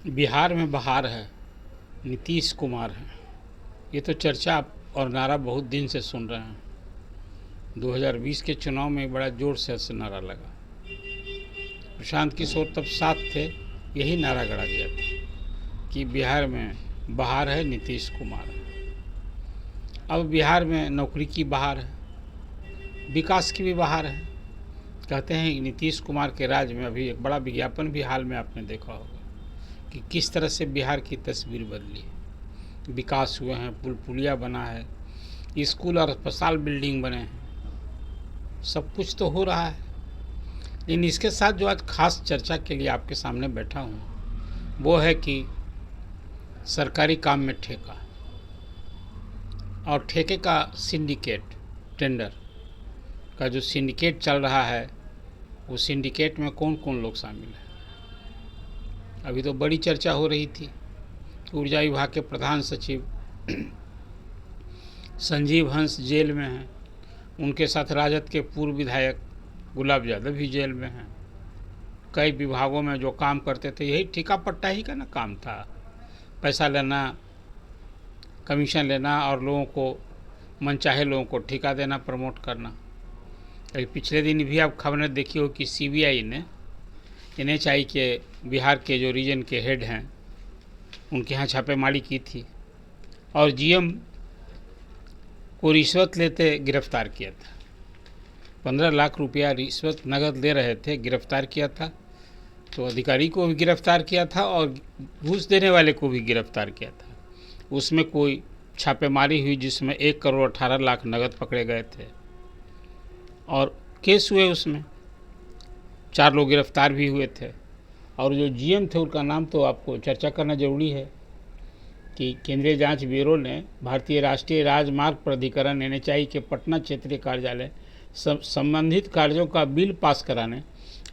बिहार में बहार है, नीतीश कुमार है। ये तो चर्चा और नारा बहुत दिन से सुन रहे हैं। 2020 के चुनाव में बड़ा जोर से ऐसे नारा लगा। प्रशांत किशोर तब साथ थे, यही नारा गढ़ा गया था कि बिहार में बहार है, नीतीश कुमार है। अब बिहार में नौकरी की बहार है, विकास की भी बहार है। कहते हैं कि नीतीश कुमार के राज में अभी एक बड़ा विज्ञापन भी हाल में आपने देखा होगा कि किस तरह से बिहार की तस्वीर बदली है। विकास हुए हैं, पुल पुलिया बना है, स्कूल और अस्पताल बिल्डिंग बने हैं, सब कुछ तो हो रहा है। लेकिन इसके साथ जो आज खास चर्चा के लिए आपके सामने बैठा हूँ वो है कि सरकारी काम में ठेका और ठेके का सिंडिकेट, टेंडर का जो सिंडिकेट चल रहा है, वो सिंडिकेट में कौन कौन लोग शामिल हैं। अभी तो बड़ी चर्चा हो रही थी, ऊर्जा विभाग के प्रधान सचिव संजीव हंस जेल में हैं, उनके साथ राजद के पूर्व विधायक गुलाब यादव भी जेल में हैं। कई विभागों में जो काम करते थे, यही ठेका पट्टा ही का ना काम था, पैसा लेना, कमीशन लेना और लोगों को, मनचाहे लोगों को ठेका देना, प्रमोट करना। अभी पिछले दिन भी आप खबरें देखी हो कि सीबीआई ने NHI के बिहार के जो रीजन के हेड हैं उनके यहाँ छापेमारी की थी और GM को रिश्वत लेते गिरफ्तार किया था। 15 लाख रुपया रिश्वत नगद ले रहे थे, गिरफ्तार किया था। तो अधिकारी को भी गिरफ्तार किया था और घूस देने वाले को भी गिरफ्तार किया था। उसमें कोई छापेमारी हुई जिसमें 1 करोड़ 18 लाख नगद पकड़े गए थे और केस हुए, उसमें 4 लोग गिरफ्तार भी हुए थे। और जो GM थे उनका नाम तो आपको चर्चा करना जरूरी है कि केंद्रीय जांच ब्यूरो ने भारतीय राष्ट्रीय राजमार्ग प्राधिकरण NHI के पटना क्षेत्रीय कार्यालय संबंधित कार्यों का बिल पास कराने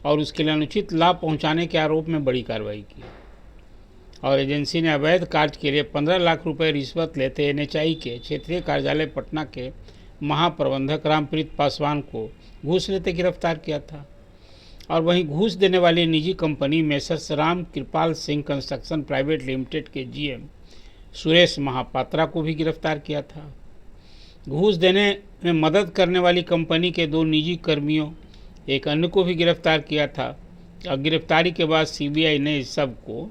और उसके लिए अनुचित लाभ पहुंचाने के आरोप में बड़ी कार्रवाई की और एजेंसी ने अवैध कार्य के लिए 15 लाख रुपए रिश्वत लेते NHI के क्षेत्रीय कार्यालय पटना के महाप्रबंधक रामप्रीत पासवान को घूस लेते गिरफ्तार किया था। और वहीं घूस देने वाली निजी company messrs Ram Kripal Singh construction private limited के GM सुरेश महापात्रा को भी गिरफ्तार किया था। घूस देने में मदद करने वाली कंपनी के 2 निजी कर्मियों, एक अन्य को भी गिरफ्तार किया था। और गिरफ्तारी के बाद CBI ने इस सब को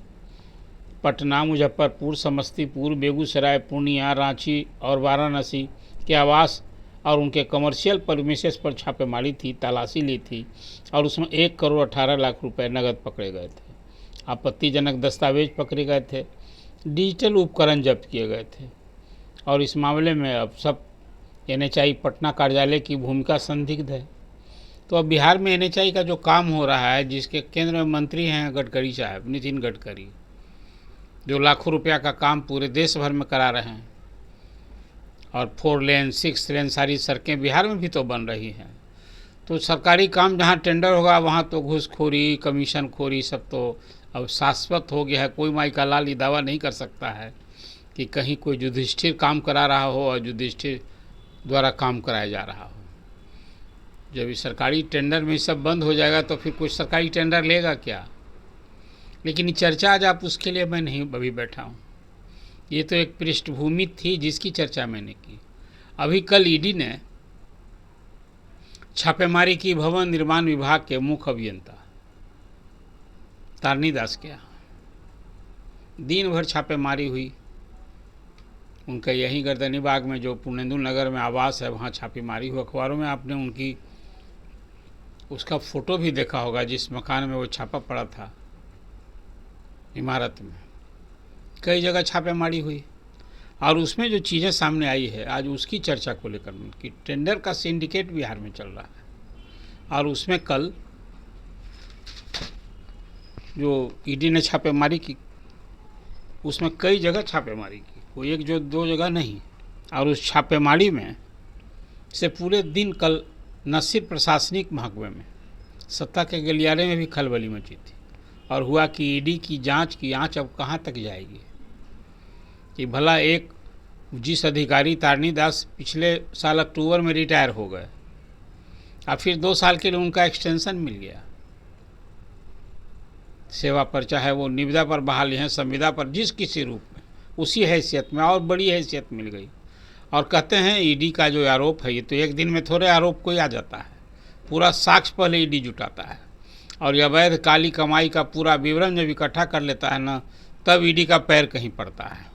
पटना, मुजफ्फरपुर, समस्तीपुर, बेगूसराय, पूर्णिया, रांची और वाराणसी के आवास और उनके कमर्शियल प्रीमिसेस पर छापेमारी थी, तलाशी ली थी और उसमें 1 करोड़ 18 लाख रुपए नगद पकड़े गए थे। आपत्तिजनक दस्तावेज पकड़े गए थे, डिजिटल उपकरण जब्त किए गए थे और इस मामले में अब सब NHI पटना कार्यालय की भूमिका संदिग्ध है। तो अब बिहार में NHI का जो काम हो रहा है, जिसके केंद्र में मंत्री हैं गडकरी साहब, नितिन गडकरी, जो लाखों रुपया का काम पूरे देश भर में करा रहे हैं और 4 लेन 6 लेन सारी सड़कें बिहार में भी तो बन रही हैं। तो सरकारी काम जहाँ टेंडर होगा वहाँ तो घूसखोरी, कमीशन खोरी सब तो अब शाश्वत हो गया है। कोई माई का लाल ये दावा नहीं कर सकता है कि कहीं कोई युधिष्ठिर काम करा रहा हो और युधिष्ठिर द्वारा काम कराया जा रहा हो। जब इस सरकारी टेंडर में सब बंद हो जाएगा तो फिर कोई सरकारी टेंडर लेगा क्या। लेकिन ये चर्चा आज आप उसके लिए मैं नहीं अभी बैठा हूँ, ये तो एक पृष्ठभूमि थी जिसकी चर्चा मैंने की। अभी कल ED ने छापेमारी की भवन निर्माण विभाग के मुख्य अभियंता तारनी दास के यहाँ। दिन भर छापेमारी हुई, उनका यहीं गर्दनीबाग में जो पूर्णेंदु नगर में आवास है वहाँ छापेमारी हुई। अखबारों में आपने उनकी उसका फ़ोटो भी देखा होगा जिस मकान में वो छापा पड़ा था, इमारत में। कई जगह छापेमारी हुई और उसमें जो चीज़ें सामने आई है आज उसकी चर्चा को लेकर कि टेंडर का सिंडिकेट बिहार में चल रहा है। और उसमें कल जो ED ने छापेमारी की उसमें कई जगह छापेमारी की, कोई 1 जो 2 जगह नहीं। और उस छापेमारी में से पूरे दिन कल न सिर्फ प्रशासनिक महकमे में, सत्ता के गलियारे में भी खलबली मची थी। और हुआ कि ED की जांच की आंच अब कहाँ तक जाएगी कि भला एक जिस अधिकारी तारनी दास पिछले साल अक्टूबर में रिटायर हो गए और फिर 2 साल के लिए उनका एक्सटेंशन मिल गया, सेवा पर, चाहे वो निविदा पर बहाली हैं, संविदा पर, जिस किसी रूप में, उसी हैसियत में और बड़ी हैसियत मिल गई। और कहते हैं ईडी का जो आरोप है, ये तो एक दिन में थोड़े आरोप कोई आ जाता है, पूरा साक्ष्य पहले ईडी जुटाता है और ये अवैध काली कमाई का पूरा विवरण जब इकट्ठा कर लेता है ना, तब ईडी का पैर कहीं पड़ता है।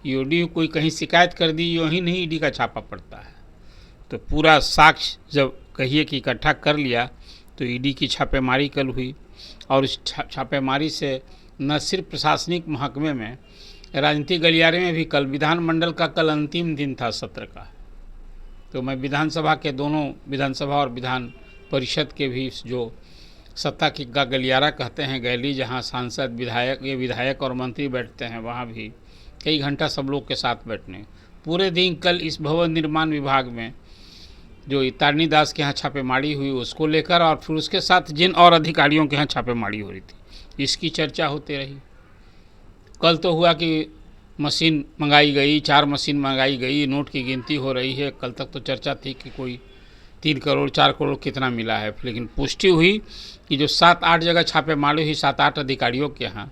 ईडी कोई कहीं शिकायत कर दी, यूँ ही नहीं ईडी का छापा पड़ता है। तो पूरा साक्ष्य जब कहिए कि इकट्ठा कर लिया, तो ईडी की छापेमारी कल हुई और इस छापेमारी से न सिर्फ प्रशासनिक महकमे में, राजनीतिक गलियारे में भी कल विधानमंडल का कल अंतिम दिन था सत्र का। तो मैं विधानसभा के दोनों, विधानसभा और विधान परिषद के भी जो सत्ता की का गलियारा कहते हैं, गैली, जहां सांसद, विधायक और मंत्री बैठते हैं, वहां भी कई घंटा सब लोग के साथ बैठने। पूरे दिन कल इस भवन निर्माण विभाग में जो तारनी दास के यहाँ छापेमारी हुई उसको लेकर, और फिर उसके साथ जिन और अधिकारियों के यहाँ छापेमारी हो रही थी, इसकी चर्चा होती रही। कल तो हुआ कि मशीन मंगाई गई, 4 मशीन मंगाई गई, नोट की गिनती हो रही है। कल तक तो चर्चा थी कि कोई 3 करोड़ 4 करोड़ कितना मिला है, लेकिन पुष्टि हुई कि जो 7-8 जगह छापेमारी हुई 7-8 अधिकारियों के यहाँ,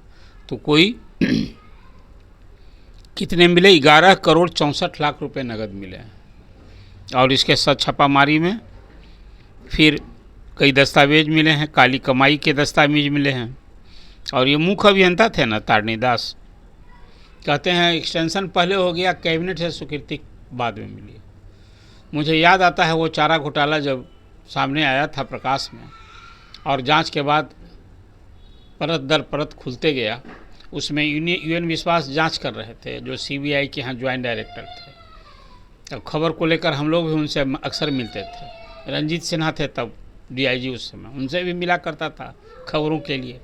तो कोई कितने मिले, 11 करोड़ 64 लाख रुपए नगद मिले हैं। और इसके साथ छापामारी में फिर कई दस्तावेज मिले हैं, काली कमाई के दस्तावेज मिले हैं। और ये मुख्य अभियंता थे ना तारनी दास, कहते हैं एक्सटेंशन पहले हो गया, कैबिनेट से स्वीकृति बाद में मिली। मुझे याद आता है वो चारा घोटाला जब सामने आया था प्रकाश में, और जांच के बाद परत दर परत खुलते गया, उसमें यूएन विश्वास जांच कर रहे थे, जो सीबीआई के यहाँ ज्वाइंट डायरेक्टर थे। तब खबर को लेकर हम लोग भी उनसे अक्सर मिलते थे। रंजीत सिन्हा थे तब डीआईजी उस समय, उनसे भी मिला करता था खबरों के लिए।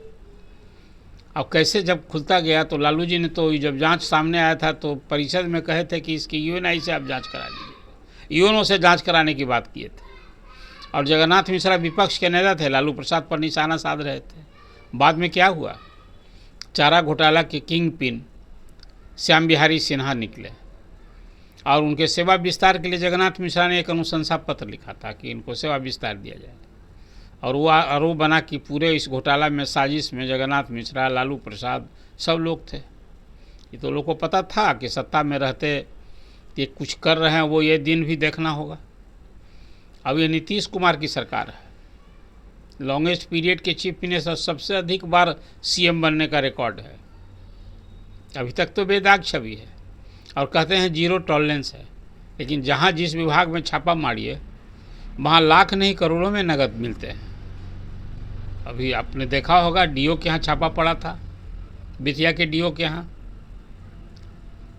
अब कैसे जब खुलता गया तो लालू जी ने तो जब जांच सामने आया था तो परिषद में कहे थे कि इसकी यूएनआई से आप जांच करा लीजिए, यूएनओ से जांच कराने की बात किए थे। और जगन्नाथ मिश्रा विपक्ष के नेता थे, लालू प्रसाद पर निशाना साध रहे थे। बाद में क्या हुआ, चारा घोटाला के किंग पिन श्याम बिहारी सिन्हा निकले और उनके सेवा विस्तार के लिए जगन्नाथ मिश्रा ने एक अनुशंसा पत्र लिखा था कि इनको सेवा विस्तार दिया जाए। और वो आरोप बना कि पूरे इस घोटाला में, साजिश में जगन्नाथ मिश्रा, लालू प्रसाद सब लोग थे। ये तो लोगों को पता था कि सत्ता में रहते ये कुछ कर रहे हैं, वो ये दिन भी देखना होगा। अब ये नीतीश कुमार की सरकार है, लॉन्गेस्ट पीरियड के चीफ मिनिस्टर, सबसे अधिक बार सीएम बनने का रिकॉर्ड है। अभी तक तो बेदाग छवि है और कहते हैं जीरो टॉलरेंस है, लेकिन जहाँ जिस विभाग में छापा मारिए वहाँ लाख नहीं करोड़ों में नगद मिलते हैं। अभी आपने देखा होगा डीओ के यहाँ छापा पड़ा था, बेतिया के डीओ के यहाँ,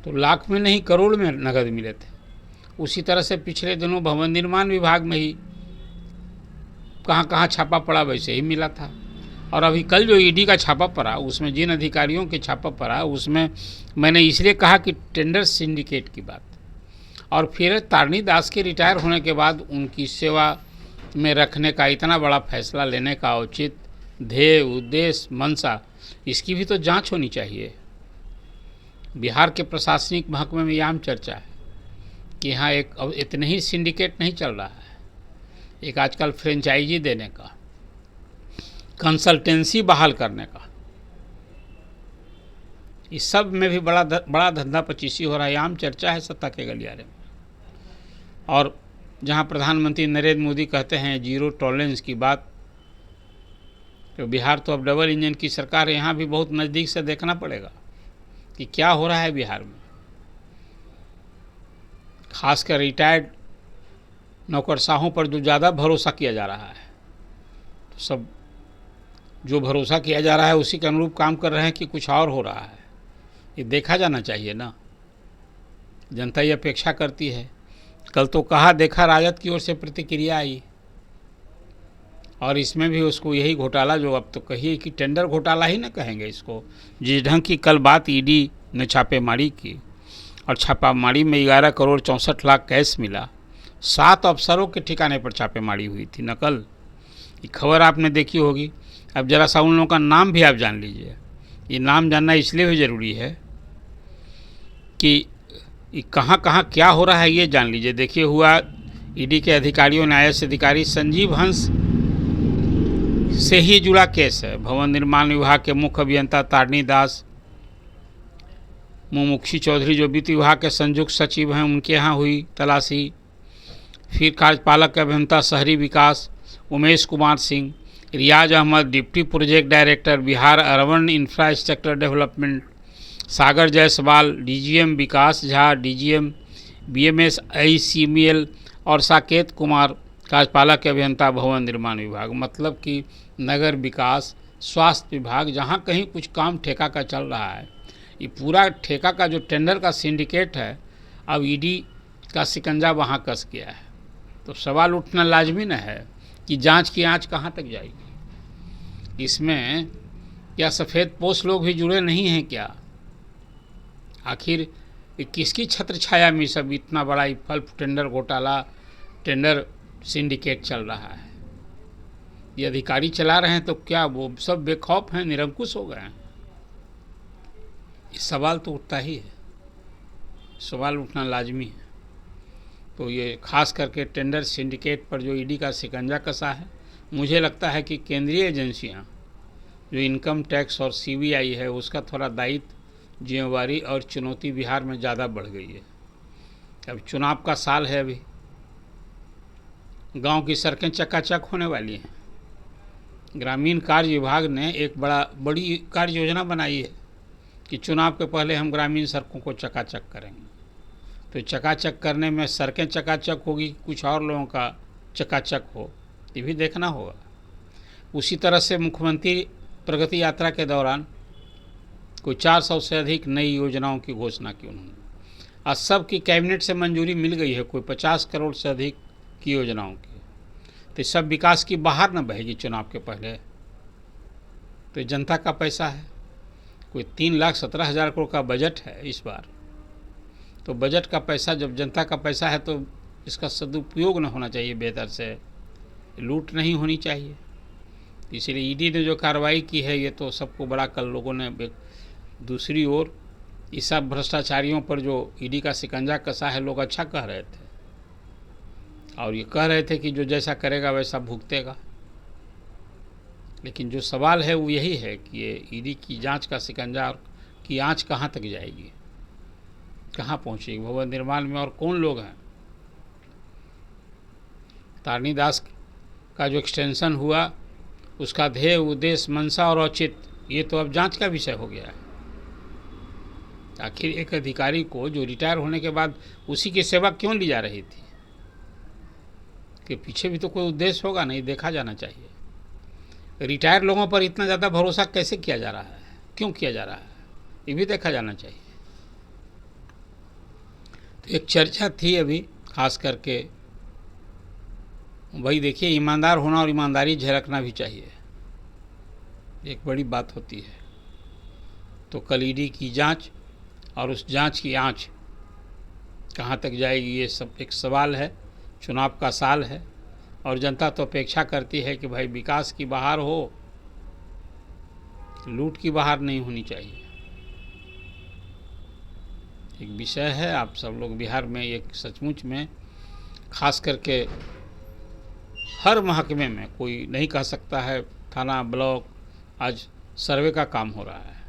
तो लाख में नहीं करोड़ में नगद मिले थे। उसी तरह से पिछले दिनों भवन निर्माण विभाग में ही कहाँ कहाँ छापा पड़ा वैसे ही मिला था। और अभी कल जो ईडी का छापा पड़ा, उसमें जिन अधिकारियों के छापा पड़ा, उसमें मैंने इसलिए कहा कि टेंडर सिंडिकेट की बात, और फिर तारनी दास के रिटायर होने के बाद उनकी सेवा में रखने का इतना बड़ा फैसला लेने का औचित, ध्येय, उद्देश्य, मंशा, इसकी भी तो जांच होनी चाहिए। बिहार के प्रशासनिक महकमे में आम चर्चा है कि यहाँ एक इतने ही सिंडिकेट नहीं चल रहा है, एक आजकल फ्रेंचाइजी देने का, कंसल्टेंसी बहाल करने का, इस सब में भी बड़ा धंधा पचीसी हो रहा है। आम चर्चा है सत्ता के गलियारे में। और जहां प्रधानमंत्री नरेंद्र मोदी कहते हैं जीरो टॉलरेंस की बात, तो बिहार तो अब डबल इंजन की सरकार है, यहाँ भी बहुत नज़दीक से देखना पड़ेगा कि क्या हो रहा है बिहार में। खासकर रिटायर्ड नौकरशाहों पर जो ज़्यादा भरोसा किया जा रहा है, तो सब जो भरोसा किया जा रहा है उसी के अनुरूप काम कर रहे हैं कि कुछ और हो रहा है, ये देखा जाना चाहिए ना। जनता ये अपेक्षा करती है। कल तो कहा देखा राजद की ओर से प्रतिक्रिया आई, और इसमें भी उसको यही घोटाला, जो अब तो कहिए कि टेंडर घोटाला ही ना कहेंगे इसको, जिस ढंग की कल बात ईडी ने छापेमारी की, और छापामारी में 11 करोड़ 64 लाख कैश मिला। 7 अफसरों के ठिकाने पर छापेमारी हुई थी नकल। ये खबर आपने देखी होगी। अब जरा सा उन लोगों का नाम भी आप जान लीजिए। ये नाम जानना इसलिए भी ज़रूरी है कि कहाँ कहाँ क्या हो रहा है ये जान लीजिए। देखिए, हुआ ईडी के अधिकारियों ने, आईएएस अधिकारी संजीव हंस से ही जुड़ा केस है। भवन निर्माण विभाग के मुख्य अभियंता तारणी दास मुमुक्षी चौधरी जो वित्त विभाग के संयुक्त सचिव हैं, उनके यहाँ हुई तलाशी। फिर कार्यपालक अभियंता शहरी विकास Umesh Kumar Singh, Riyaz Ahmad deputy project director Bihar urban infrastructure development, Sagar Jaiswal DGM Vikas Jha DGM BMS ICML और साकेत कुमार कार्यपालक अभियंता भवन निर्माण विभाग। मतलब कि नगर विकास स्वास्थ्य विभाग जहाँ कहीं कुछ काम ठेका का चल रहा है, ये पूरा ठेका का जो टेंडर का सिंडिकेट है, अब ईडी का शिकंजा वहाँ कस गया है। तो सवाल उठना लाजमी न है कि जांच की आंच कहाँ तक जाएगी। इसमें क्या सफ़ेदपोश लोग भी जुड़े नहीं हैं क्या? आखिर किसकी छत्र छाया में सब इतना बड़ा पल्प टेंडर घोटाला, टेंडर सिंडिकेट चल रहा है? ये अधिकारी चला रहे हैं तो क्या वो सब बेखौफ हैं, निरंकुश हो गए हैं? इस सवाल तो उठता ही है, सवाल उठना लाजमी है। तो ये खास करके टेंडर सिंडिकेट पर जो ईडी का शिकंजा कसा है, मुझे लगता है कि केंद्रीय एजेंसियां जो इनकम टैक्स और सीबीआई है, उसका थोड़ा दायित्व, जिम्मेवारी और चुनौती बिहार में ज़्यादा बढ़ गई है। अब चुनाव का साल है, अभी गांव की सड़कें चकाचक होने वाली हैं। ग्रामीण कार्य विभाग ने एक बड़ी कार्य योजना बनाई है कि चुनाव के पहले हम ग्रामीण सड़कों को चकाचक करेंगे। तो चकाचक करने में सड़कें चकाचक होगी, कुछ और लोगों का चकाचक हो, ये भी देखना होगा। उसी तरह से मुख्यमंत्री प्रगति यात्रा के दौरान कोई 400 से अधिक नई योजनाओं की घोषणा की उन्होंने। आज सब की कैबिनेट से मंजूरी मिल गई है, कोई 50 करोड़ से अधिक की योजनाओं की। तो सब विकास की बाहर न बहेगी चुनाव के पहले। तो जनता का पैसा है, कोई 3,17,000 करोड़ का बजट है इस बार। तो बजट का पैसा, जब जनता का पैसा है तो इसका सदुपयोग न होना चाहिए, बेहतर से लूट नहीं होनी चाहिए। इसलिए ईडी ने जो कार्रवाई की है, ये तो सबको बड़ा कल लोगों ने। दूसरी ओर इस सब भ्रष्टाचारियों पर जो ईडी का शिकंजा कसा है, लोग अच्छा कह रहे थे और ये कह रहे थे कि जो जैसा करेगा वैसा भुगतेगा। लेकिन जो सवाल है वो यही है कि ये ईडी की जांच का शिकंजा की आंच कहाँ तक जाएगी, कहाँ पहुँचेगी भवन निर्माण में, और कौन लोग हैं। तारणी दास का जो एक्सटेंशन हुआ, उसका ध्येय उद्देश्य मंशा और औचित्य, ये तो अब जांच का विषय हो गया है। आखिर एक अधिकारी को जो रिटायर होने के बाद उसी की सेवा क्यों ली जा रही थी, कि पीछे भी तो कोई उद्देश्य होगा, नहीं देखा जाना चाहिए। रिटायर लोगों पर इतना ज़्यादा भरोसा कैसे किया जा रहा है, क्यों किया जा रहा है, ये भी देखा जाना चाहिए। तो एक चर्चा थी अभी खास करके, भाई देखिए, ईमानदार होना और ईमानदारी झलकना भी चाहिए, एक बड़ी बात होती है। तो कल ईडी की जांच और उस जांच की आंच कहाँ तक जाएगी, ये सब एक सवाल है। चुनाव का साल है और जनता तो अपेक्षा करती है कि भाई विकास की बहार हो, लूट की बहार नहीं होनी चाहिए। एक विषय है, आप सब लोग बिहार में एक सचमुच में खास करके हर महकमे में, कोई नहीं कह सकता है थाना ब्लॉक, आज सर्वे का काम हो रहा है।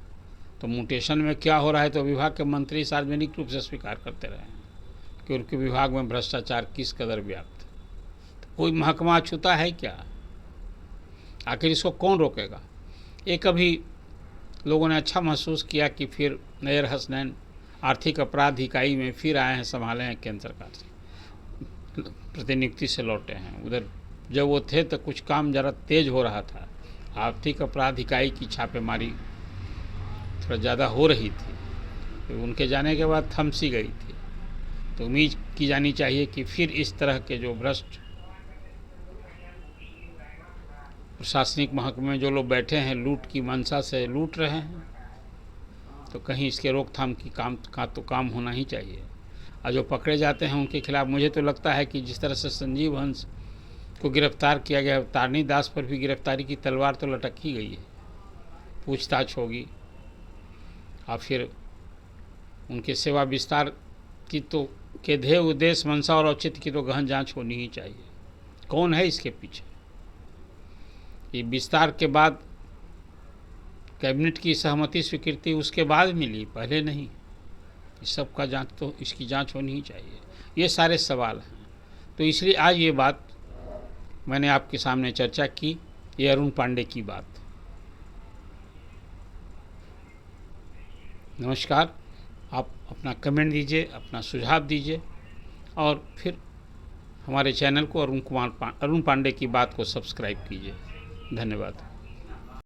तो म्यूटेशन में क्या हो रहा है, तो विभाग के मंत्री सार्वजनिक रूप से स्वीकार करते रहे हैं कि उनके विभाग में भ्रष्टाचार किस कदर व्याप्त। तो कोई महकमा छूता है क्या? आखिर इसको कौन रोकेगा? एक अभी लोगों ने अच्छा महसूस किया कि फिर नैयर हसनैन आर्थिक अपराध इकाई में फिर आए हैं, संभाले हैं केंद्र सरकार से, प्रतिनियुक्ति से लौटे हैं। उधर जब वो थे तो कुछ काम ज़रा तेज हो रहा था, आर्थिक अपराध इकाई की छापेमारी थोड़ा ज़्यादा हो रही थी, तो उनके जाने के बाद थम सी गई थी। तो उम्मीद की जानी चाहिए कि फिर इस तरह के जो भ्रष्ट प्रशासनिक महकमे में जो लोग बैठे हैं, लूट की मंशा से लूट रहे हैं, तो कहीं इसके रोकथाम की काम होना ही चाहिए। और जो पकड़े जाते हैं उनके खिलाफ, मुझे तो लगता है कि जिस तरह से संजीव हंस को गिरफ्तार किया गया, तारणी दास पर भी गिरफ्तारी की तलवार तो लटक ही गई है। पूछताछ होगी और फिर उनके सेवा विस्तार की तो के ध्येय उद्देश्य मंशा और औचित्य की तो गहन जांच होनी ही चाहिए। कौन है इसके पीछे, ये विस्तार के बाद कैबिनेट की सहमति स्वीकृति उसके बाद मिली, पहले नहीं। इस सब का जांच तो इसकी जांच होनी ही चाहिए। ये सारे सवाल हैं। तो इसलिए आज ये बात मैंने आपके सामने चर्चा की, ये अरुण पांडे की बात। नमस्कार। आप अपना कमेंट दीजिए, अपना सुझाव दीजिए और फिर हमारे चैनल को अरुण पांडे की बात को सब्सक्राइब कीजिए। धन्यवाद।